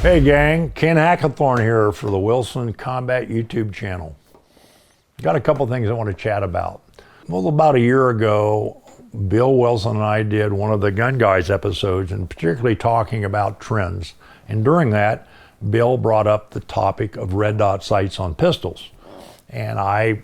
Hey gang, Ken Hackathorn here for the Wilson Combat YouTube channel. Got a couple things I want to chat about. Well, about a year ago, Bill Wilson and I did one of the Gun Guys episodes, and particularly talking about trends. And during that, Bill brought up the topic of red dot sights on pistols. And I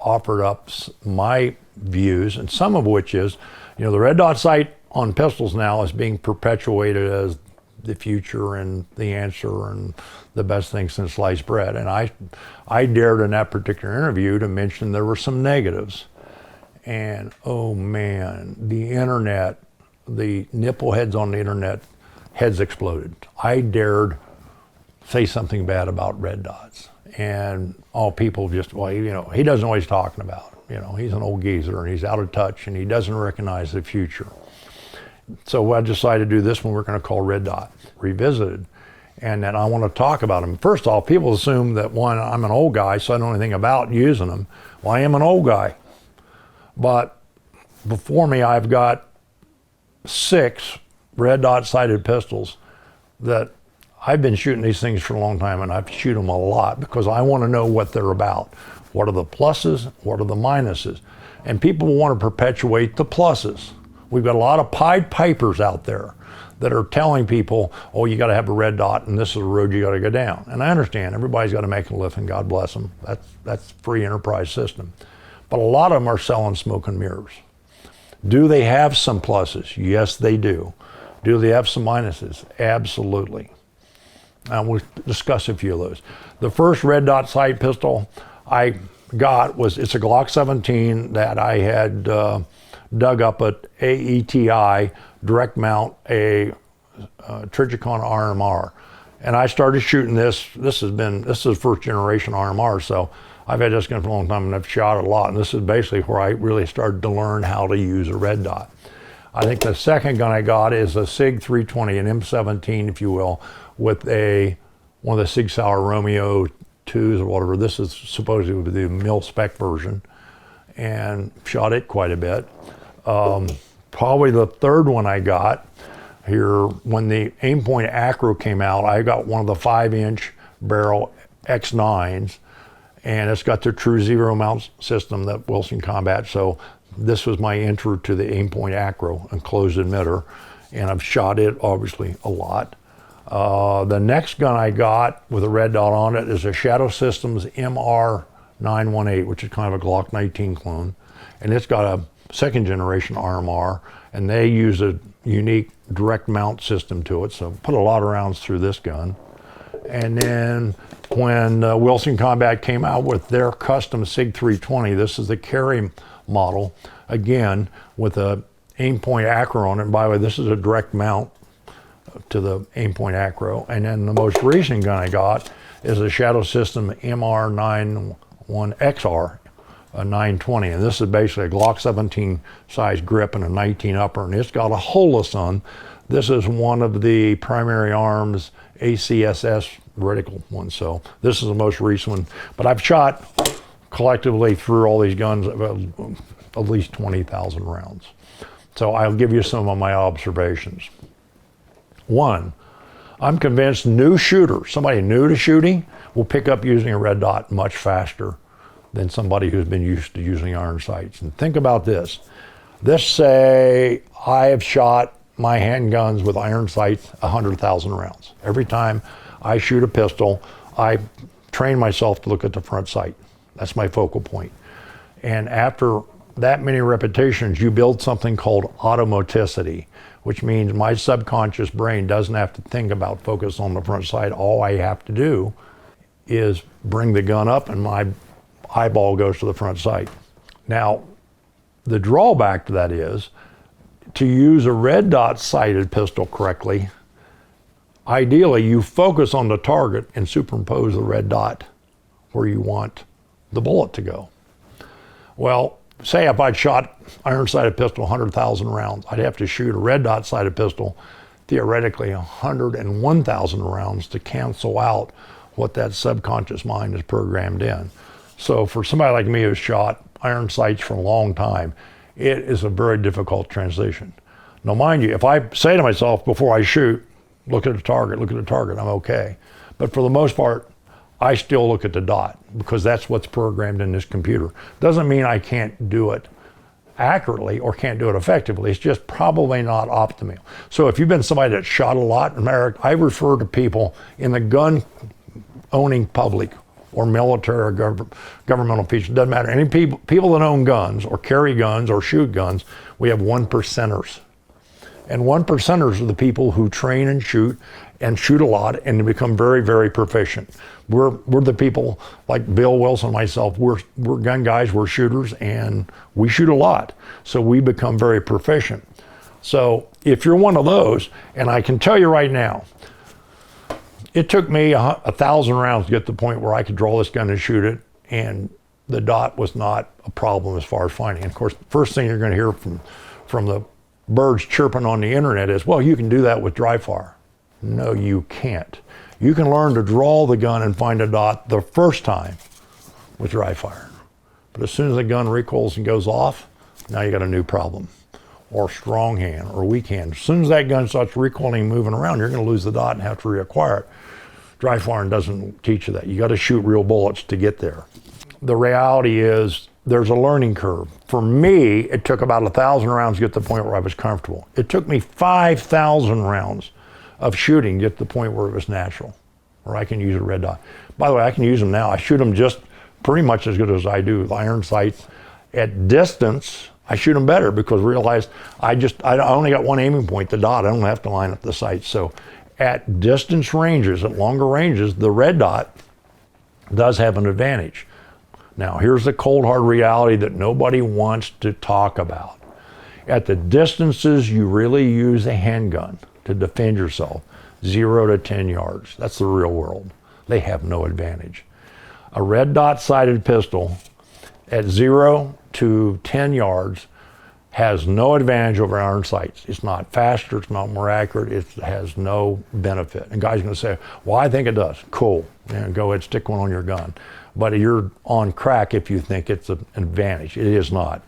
offered up my views, and some of which is, the red dot sight on pistols now is being perpetuated as the future and the answer and the best thing since sliced bread. And I dared in that particular interview to mention there were some negatives. And oh man, the internet, the nipple heads on the internet, heads exploded. I dared say something bad about red dots. And all people just, he doesn't know what he's talking about. He's an old geezer and he's out of touch and he doesn't recognize the future. So I decided to do this one we're going to call Red Dot Revisited. And then I want to talk about them. First off, people assume that, one, I'm an old guy, so I don't know anything about using them. Well, I am an old guy. But before me, I've got 6 red dot sighted pistols that I've been shooting these things for a long time, and I shoot them a lot because I want to know what they're about. What are the pluses? What are the minuses? And people want to perpetuate the pluses. We've got a lot of Pied Pipers out there that are telling people, oh, you got to have a red dot and this is the road you got to go down. And I understand everybody's got to make a living, God bless them. That's free enterprise system. But a lot of them are selling smoke and mirrors. Do they have some pluses? Yes, they do. Do they have some minuses? Absolutely. And we'll discuss a few of those. The first red dot sight pistol I got it's a Glock 17 that I had dug up at AETI, direct mount a Trigicon RMR. And I started shooting this. This is first generation RMR, so I've had this gun for a long time and I've shot it a lot. And this is basically where I really started to learn how to use a red dot. I think the second gun I got is a SIG 320, an M17, if you will, with one of the Sig Sauer Romeo 2s or whatever. This is supposedly the mil-spec version, and shot it quite a bit. Probably the third one I got here, when the Aimpoint Acro came out, I got one of the 5-inch barrel X9s, and it's got the true zero mount system that Wilson Combat. So this was my intro to the Aimpoint Acro, enclosed emitter, and I've shot it obviously a lot. The next gun I got with a red dot on it is a Shadow Systems MR918, which is kind of a Glock 19 clone, and it's got a second generation RMR, and they use a unique direct mount system to it, so put a lot of rounds through this gun. And then when Wilson Combat came out with their custom SIG 320, this is the carry model, again with a Aimpoint Acro on it. And by the way, this is a direct mount to the Aimpoint Acro. And then the most recent gun I got is a Shadow System MR91XR, a 920, and this is basically a Glock 17 size grip and a 19 upper, and it's got a Holosun. This is one of the Primary Arms ACSS reticle ones, so this is the most recent one. But I've shot collectively through all these guns at least 20,000 rounds. So I'll give you some of my observations. 1, I'm convinced somebody new to shooting, will pick up using a red dot much faster than somebody who's been used to using iron sights. And think about this. Let's say I have shot my handguns with iron sights 100,000 rounds. Every time I shoot a pistol, I train myself to look at the front sight. That's my focal point. And after that many repetitions, you build something called automaticity, which means my subconscious brain doesn't have to think about focus on the front sight. All I have to do is bring the gun up and my eyeball goes to the front sight. Now, the drawback to that is, to use a red dot sighted pistol correctly, ideally you focus on the target and superimpose the red dot where you want the bullet to go. Well, say if I'd shot iron sighted pistol 100,000 rounds, I'd have to shoot a red dot sighted pistol theoretically 101,000 rounds to cancel out what that subconscious mind is programmed in. So for somebody like me who's shot iron sights for a long time, it is a very difficult transition. Now mind you, if I say to myself before I shoot, look at the target, I'm okay. But for the most part, I still look at the dot because that's what's programmed in this computer. Doesn't mean I can't do it accurately or can't do it effectively. It's just probably not optimal. So if you've been somebody that shot a lot, I refer to people in the gun owning public or military or governmental features, doesn't matter. Any people that own guns or carry guns or shoot guns, we have 1%ers. And 1%ers are the people who train and shoot a lot and become very, very proficient. We're the people like Bill Wilson, myself, we're gun guys, we're shooters, and we shoot a lot. So we become very proficient. So if you're one of those, and I can tell you right now, it took me 1,000 rounds to get to the point where I could draw this gun and shoot it, and the dot was not a problem as far as finding. And of course, the first thing you're going to hear from the birds chirping on the internet is, well, you can do that with dry fire. No, you can't. You can learn to draw the gun and find a dot the first time with dry fire. But as soon as the gun recoils and goes off, now you got a new problem. Or strong hand or weak hand. As soon as that gun starts recoiling and moving around, you're going to lose the dot and have to reacquire it. Dry firing doesn't teach you that. You got to shoot real bullets to get there. The reality is there's a learning curve. For me, it took about 1,000 rounds to get to the point where I was comfortable. It took me 5,000 rounds of shooting to get to the point where it was natural, where I can use a red dot. By the way, I can use them now. I shoot them just pretty much as good as I do with iron sights. At distance, I shoot them better because I realized I only got one aiming point, the dot. I don't have to line up the sights. So at distance ranges, at longer ranges, the red dot does have an advantage. Now, here's the cold hard reality that nobody wants to talk about. At the distances you really use a handgun to defend yourself, 0 to 10 yards. That's the real world. They have no advantage. A red dot sighted pistol at 0 to 10 yards has no advantage over iron sights. It's not faster, it's not more accurate, it has no benefit. And guys are gonna say, well, I think it does. Cool, go ahead, stick one on your gun. But you're on crack if you think it's an advantage. It is not.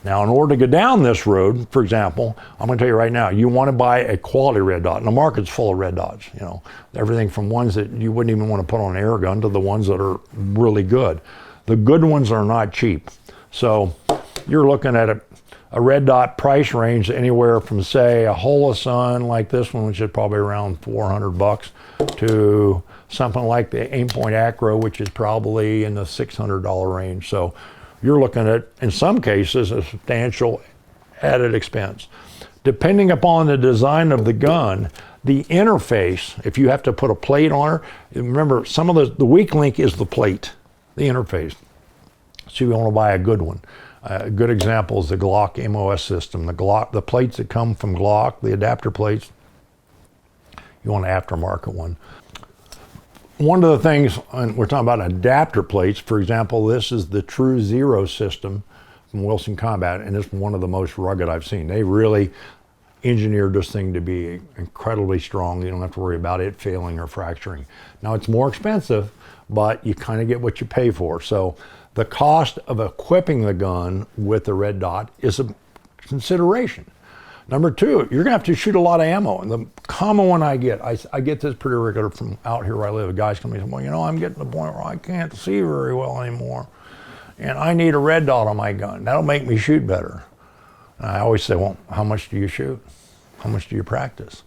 Now, in order to go down this road, for example, I'm going to tell you right now, you want to buy a quality red dot. And the market's full of red dots. You know, everything from ones that you wouldn't even want to put on an air gun to the ones that are really good. The good ones are not cheap. So you're looking at a red dot price range anywhere from, say, a Holosun like this one, which is probably around $400, to something like the Aimpoint Acro, which is probably in the $600 range. So you're looking at, in some cases, a substantial added expense. Depending upon the design of the gun, the interface, if you have to put a plate on her, remember, some of the weak link is the plate, the interface. So you want to buy a good one. A good example is the Glock MOS system. The plates that come from Glock, the adapter plates, you want an aftermarket one. One of the things, and we're talking about adapter plates, for example, this is the True Zero system from Wilson Combat, and it's one of the most rugged I've seen. They really engineered this thing to be incredibly strong. You don't have to worry about it failing or fracturing. Now, it's more expensive, but you kind of get what you pay for. So the cost of equipping the gun with the red dot is a consideration. Number two, you're gonna have to shoot a lot of ammo. And the common one I get this pretty regular from out here where I live. Guys come to me and say, well, you know, I'm getting to the point where I can't see very well anymore, and I need a red dot on my gun. That'll make me shoot better. And I always say, well, how much do you shoot? How much do you practice?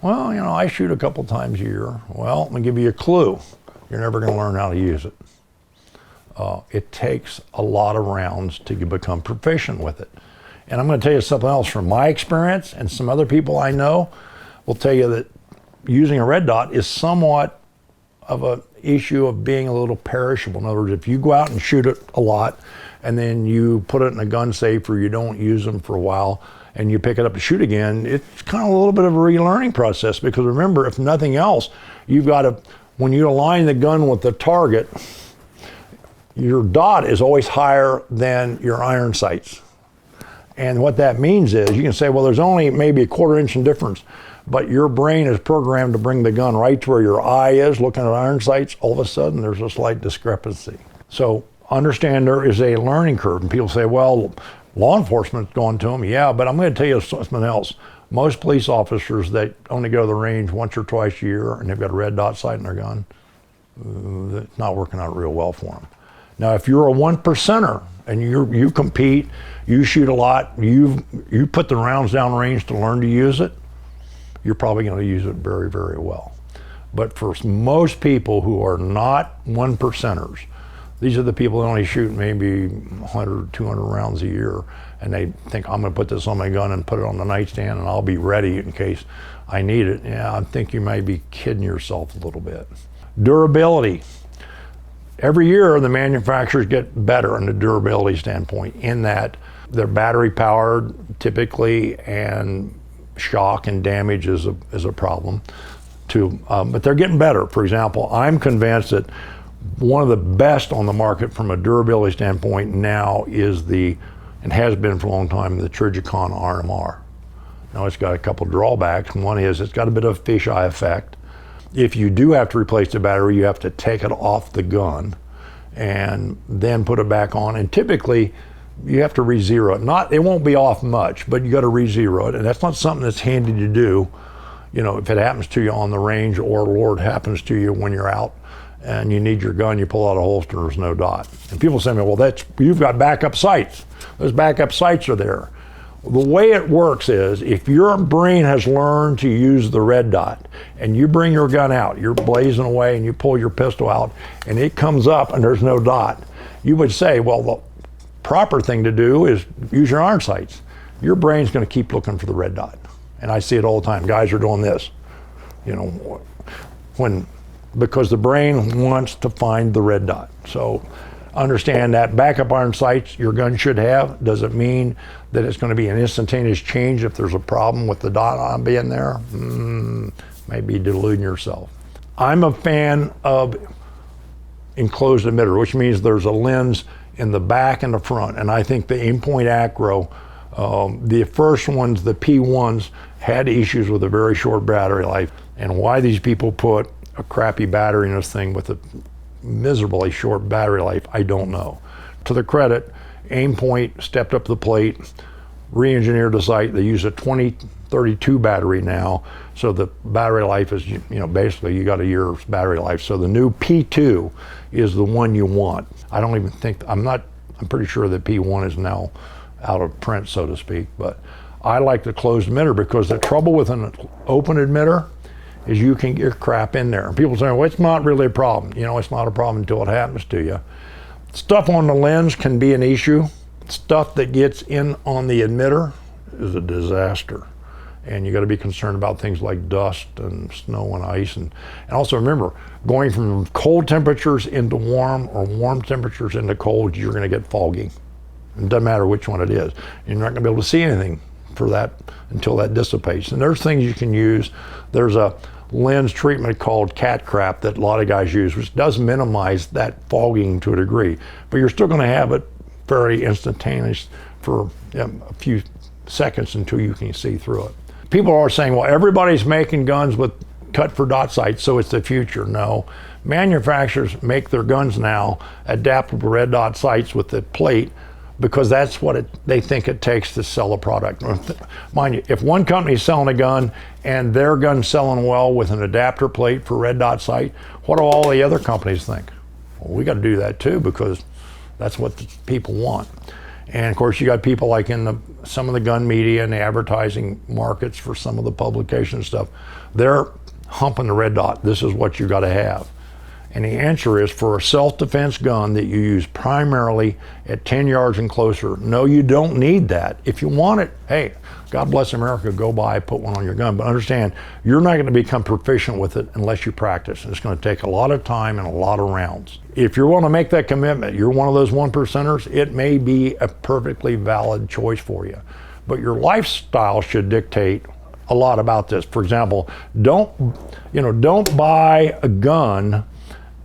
Well, you know, I shoot a couple times a year. Well, let me give you a clue. You're never gonna learn how to use it. It takes a lot of rounds to become proficient with it. And I'm going to tell you something else from my experience, and some other people I know will tell you that using a red dot is somewhat of an issue of being a little perishable. In other words, if you go out and shoot it a lot and then you put it in a gun safe or you don't use them for a while and you pick it up to shoot again, it's kind of a little bit of a relearning process, because remember, if nothing else, you've got to, when you align the gun with the target, your dot is always higher than your iron sights. And what that means is, you can say, well, there's only maybe a 1/4 inch in difference, but your brain is programmed to bring the gun right to where your eye is looking at iron sights. All of a sudden, there's a slight discrepancy. So understand there is a learning curve. And people say, well, law enforcement's going to them. Yeah, but I'm going to tell you something else. Most police officers that only go to the range once or twice a year and they've got a red dot sight in their gun, it's not working out real well for them. Now, if you're a 1%er and you compete, you shoot a lot, you put the rounds down range to learn to use it, you're probably going to use it very, very well. But for most people who are not 1%ers, these are the people that only shoot maybe 100, 200 rounds a year, and they think, I'm going to put this on my gun and put it on the nightstand and I'll be ready in case I need it. Yeah, I think you may be kidding yourself a little bit. Durability. Every year the manufacturers get better in the durability standpoint, in that they're battery powered typically, and shock and damage is a problem too. But they're getting better. For example, I'm convinced that one of the best on the market from a durability standpoint now is and has been for a long time, the Trijicon RMR. Now it's got a couple drawbacks. One is it's got a bit of a fisheye effect. If you do have to replace the battery, you have to take it off the gun and then put it back on. And typically you have to re-zero it. It won't be off much, but you got to re-zero it. And that's not something that's handy to do. You know, if it happens to you on the range, or Lord happens to you when you're out and you need your gun, you pull out a holster, there's no dot. And people say to me, well, you've got backup sights. Those backup sights are there. The way it works is, if your brain has learned to use the red dot and you bring your gun out, you're blazing away and you pull your pistol out and it comes up and there's no dot, you would say, well, the proper thing to do is use your iron sights. Your brain's going to keep looking for the red dot. And I see it all the time. Guys are doing this, you know, because the brain wants to find the red dot. So understand that backup iron sights your gun should have. Does it mean that it's going to be an instantaneous change if there's a problem with the dot on being there? Maybe deluding yourself. I'm a fan of enclosed emitter, which means there's a lens in the back and the front. And I think the Aimpoint Acro, the first ones, the P1s, had issues with a very short battery life. And why these people put a crappy battery in this thing with a miserably short battery life, I don't know. To their credit, Aimpoint stepped up the plate, re-engineered the sight. They use a 2032 battery now, so the battery life is, you know, basically you got a year's battery life. So the new P2 is the one you want. I don't even think, I'm pretty sure that P1 is now out of print, so to speak, but I like the closed emitter, because the trouble with an open emitter is you can get crap in there. And people say, well, it's not really a problem. You know, it's not a problem until it happens to you. Stuff on the lens can be an issue. Stuff that gets in on the emitter is a disaster. And you got to be concerned about things like dust and snow and ice. And also remember, going from cold temperatures into warm, or warm temperatures into cold, you're going to get foggy. It doesn't matter which one it is. You're not going to be able to see anything for that until that dissipates. And there's things you can use. There's a lens treatment called cat crap that a lot of guys use, which does minimize that fogging to a degree, but you're still going to have it very instantaneous for a few seconds until you can see through it. People are saying, well, everybody's making guns with cut for dot sights, so it's the future. No, manufacturers make their guns now adaptable red dot sights with the plate, because that's what they think it takes to sell a product. Mind you, if one company's selling a gun and their gun's selling well with an adapter plate for red dot sight, what do all the other companies think? Well, we got to do that too, because that's what the people want. And of course, you got people like in some of the gun media and the advertising markets for some of the publication stuff, they're humping the red dot. This is what you got to have. And the answer is, for a self-defense gun that you use primarily at 10 yards and closer, no, you don't need that. If you want it, hey, God bless America, go buy, put one on your gun. But understand, you're not going to become proficient with it unless you practice. And it's going to take a lot of time and a lot of rounds. If you're willing to make that commitment, you're one of those 1%ers, it may be a perfectly valid choice for you. But your lifestyle should dictate a lot about this. For example, don't buy a gun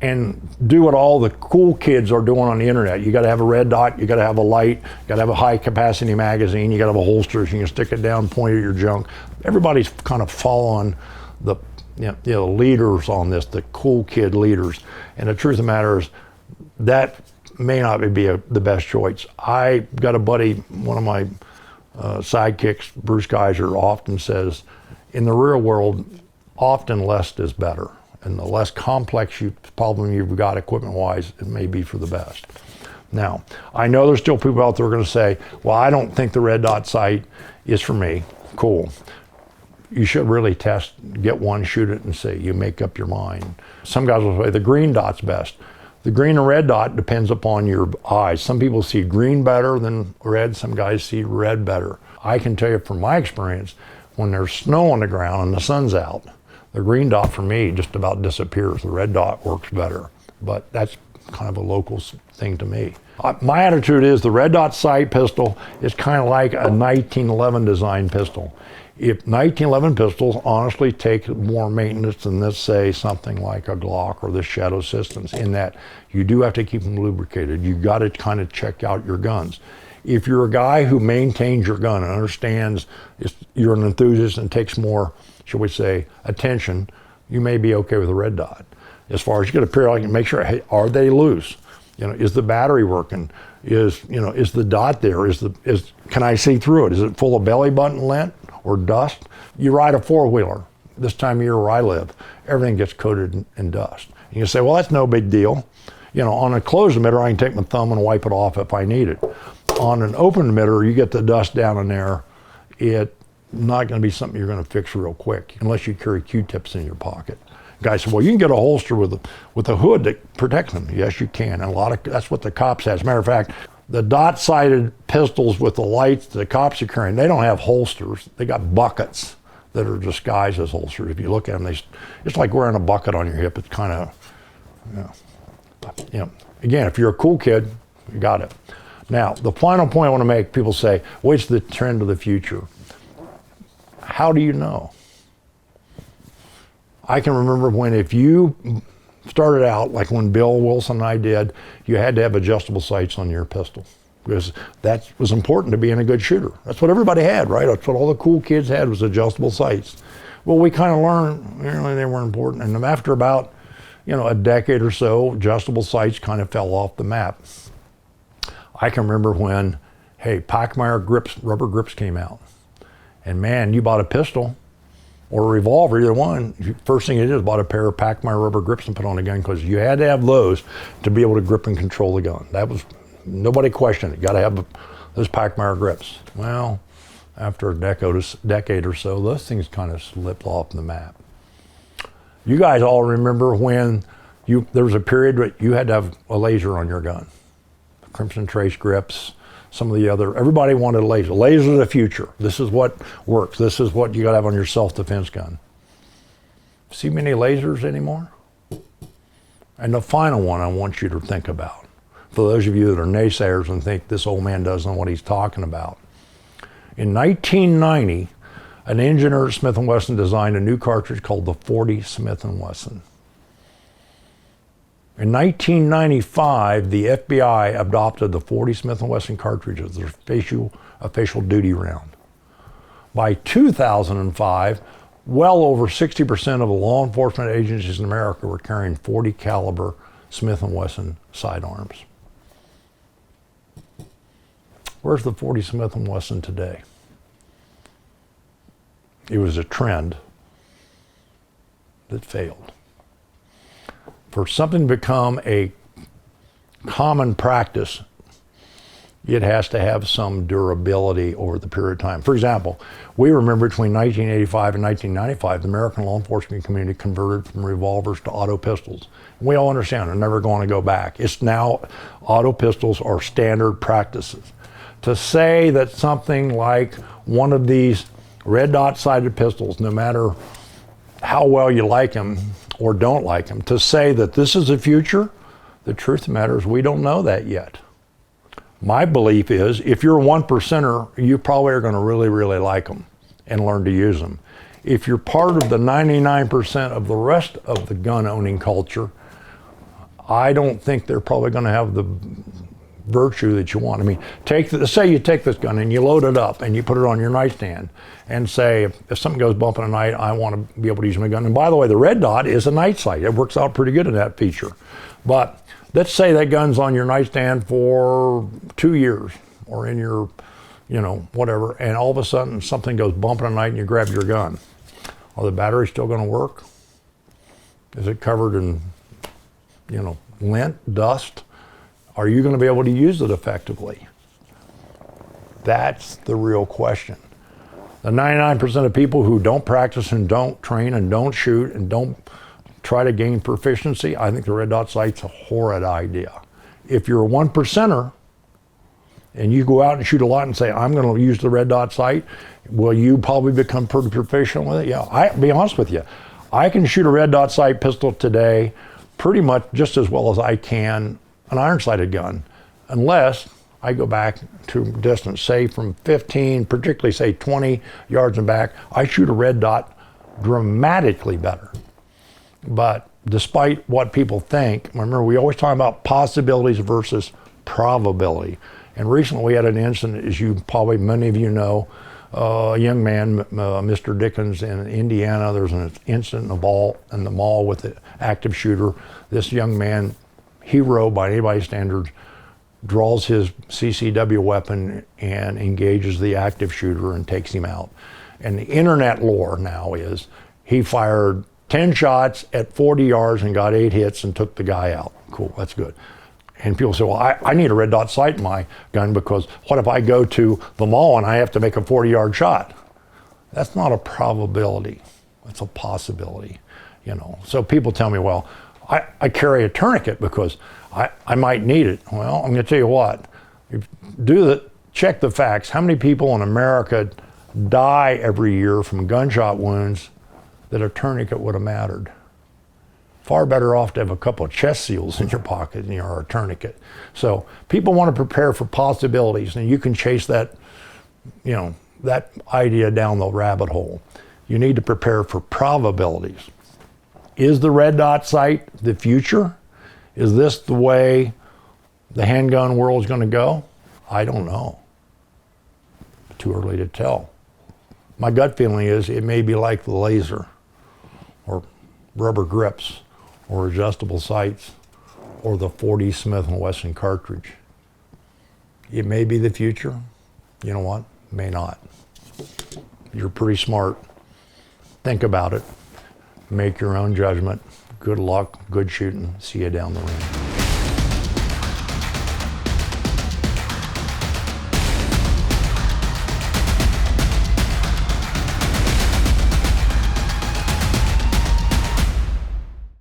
and do what all the cool kids are doing on the internet. You got to have a red dot, you got to have a light, you got to have a high capacity magazine, you got to have a holster so you can stick it down, point at your junk. Everybody's kind of following the leaders on this, the cool kid leaders. And the truth of the matter is, that may not be the best choice. I got a buddy, one of my sidekicks, Bruce Kaiser often says, in the real world, often less is better. And the less complex problem you've got equipment-wise, it may be for the best. Now, I know there's still people out there going to say, well, I don't think the red dot sight is for me. Cool. You should really test, get one, shoot it, and see. You make up your mind. Some guys will say the green dot's best. The green and red dot depends upon your eyes. Some people see green better than red. Some guys see red better. I can tell you from my experience, when there's snow on the ground and the sun's out, the green dot for me just about disappears. The red dot works better, but that's kind of a local thing to me. My attitude is the red dot sight pistol is kind of like a 1911 design pistol. If 1911 pistols honestly take more maintenance than, let's say, something like a Glock or the Shadow Systems, in that you do have to keep them lubricated. You got to kind of check out your guns. If you're a guy who maintains your gun and understands you're an enthusiast and takes more, shall we say, attention, you may be okay with a red dot. As far as you get a periodic, make sure, hey, are they loose? You know, is the battery working? Is the dot there? Can I see through it? Is it full of belly button lint or dust? You ride a four-wheeler this time of year where I live, everything gets coated in dust. And you say, well, that's no big deal. You know, on a closed emitter, I can take my thumb and wipe it off if I need it. On an open emitter, you get the dust down in there. It's not going to be something you're going to fix real quick unless you carry Q-tips in your pocket. Guy said, well, you can get a holster with a hood that protects them. Yes, you can. And that's what the cops have. As a matter of fact, the dot-sighted pistols with the lights the cops are carrying, they don't have holsters. They got buckets that are disguised as holsters. If you look at them, it's like wearing a bucket on your hip. It's kind of, you know, again, if you're a cool kid, you got it. Now, the final point I want to make, people say, what's the trend of the future? How do you know? I can remember when, if you started out, like when Bill Wilson and I did, you had to have adjustable sights on your pistol because that was important to being a good shooter. That's what everybody had, right? That's what all the cool kids had, was adjustable sights. Well, we kind of learned really they weren't important. And after about, a decade or so, adjustable sights kind of fell off the map. I can remember when, Pachmeyer rubber grips came out. And man, you bought a pistol or a revolver, either one, first thing you did is bought a pair of Pachmeyer rubber grips and put on a gun, because you had to have those to be able to grip and control the gun. That was, nobody questioned it. You got to have those Pachmeyer grips. Well, after a decade or so, those things kind of slipped off the map. You guys all remember when there was a period where you had to have a laser on your gun. Crimson Trace grips, some of the other, everybody wanted a laser. Laser's the future. This is what works. This is what you got to have on your self-defense gun. See many lasers anymore? And the final one I want you to think about, for those of you that are naysayers and think this old man doesn't know what he's talking about. In 1990, an engineer at Smith & Wesson designed a new cartridge called the 40 Smith & Wesson. In 1995, the FBI adopted the 40 Smith & Wesson cartridge as their official duty round. By 2005, well over 60% of the law enforcement agencies in America were carrying 40 caliber Smith & Wesson sidearms. Where's the 40 Smith & Wesson today? It was a trend that failed. For something to become a common practice, it has to have some durability over the period of time. For example, we remember between 1985 and 1995, the American law enforcement community converted from revolvers to auto pistols. We all understand they're never going to go back. It's now, auto pistols are standard practices. To say that something like one of these red dot sighted pistols, no matter how well you like them or don't like them, to say that this is the future, the truth of the matter is we don't know that yet. My belief is if you're a 1%er, you probably are going to really, really like them and learn to use them. If you're part of the 99% of the rest of the gun owning culture, I don't think they're probably going to have the virtue that you want. I mean, say you take this gun and you load it up and you put it on your nightstand and say, if something goes bump in the night, I want to be able to use my gun. And by the way, the red dot is a night sight. It works out pretty good in that feature. But let's say that gun's on your nightstand for 2 years or in your, you know, whatever, and all of a sudden something goes bump at night and you grab your gun. Are the batteries still going to work? Is it covered in, you know, lint, dust? Are you going to be able to use it effectively? That's the real question. The 99% of people who don't practice and don't train and don't shoot and don't try to gain proficiency, I think the red dot sight's a horrid idea. If you're a 1%er and you go out and shoot a lot and say, I'm going to use the red dot sight, will you probably become pretty proficient with it? Yeah, I'll be honest with you. I can shoot a red dot sight pistol today pretty much just as well as I can an iron-sighted gun, unless I go back to distance, say from 15, particularly say 20 yards and back, I shoot a red dot dramatically better. But despite what people think, remember we always talk about possibilities versus probability. And recently we had an incident, as you probably, many of you know, a young man, Mr. Dickens in Indiana, there was an incident in the mall with an active shooter. This young man, hero by anybody's standards, draws his CCW weapon and engages the active shooter and takes him out. And the internet lore now is he fired 10 shots at 40 yards and got 8 hits and took the guy out. Cool, that's good. And people say, well, I need a red dot sight in my gun because what if I go to the mall and I have to make a 40-yard shot? That's not a probability, that's a possibility, you know. So people tell me, well, I carry a tourniquet because I might need it. Well, I'm gonna tell you what, check the facts. How many people in America die every year from gunshot wounds that a tourniquet would have mattered? Far better off to have a couple of chest seals in your pocket than you are a tourniquet. So people want to prepare for possibilities, and you can chase that, you know, that idea down the rabbit hole. You need to prepare for probabilities. Is the red dot sight the future? Is this the way the handgun world is going to go? I don't know. Too early to tell. My gut feeling is it may be like the laser, or rubber grips, or adjustable sights, or the 40 Smith & Wesson cartridge. It may be the future. You know what? May not. You're pretty smart. Think about it. Make your own judgment. Good luck, good shooting. See you down the range.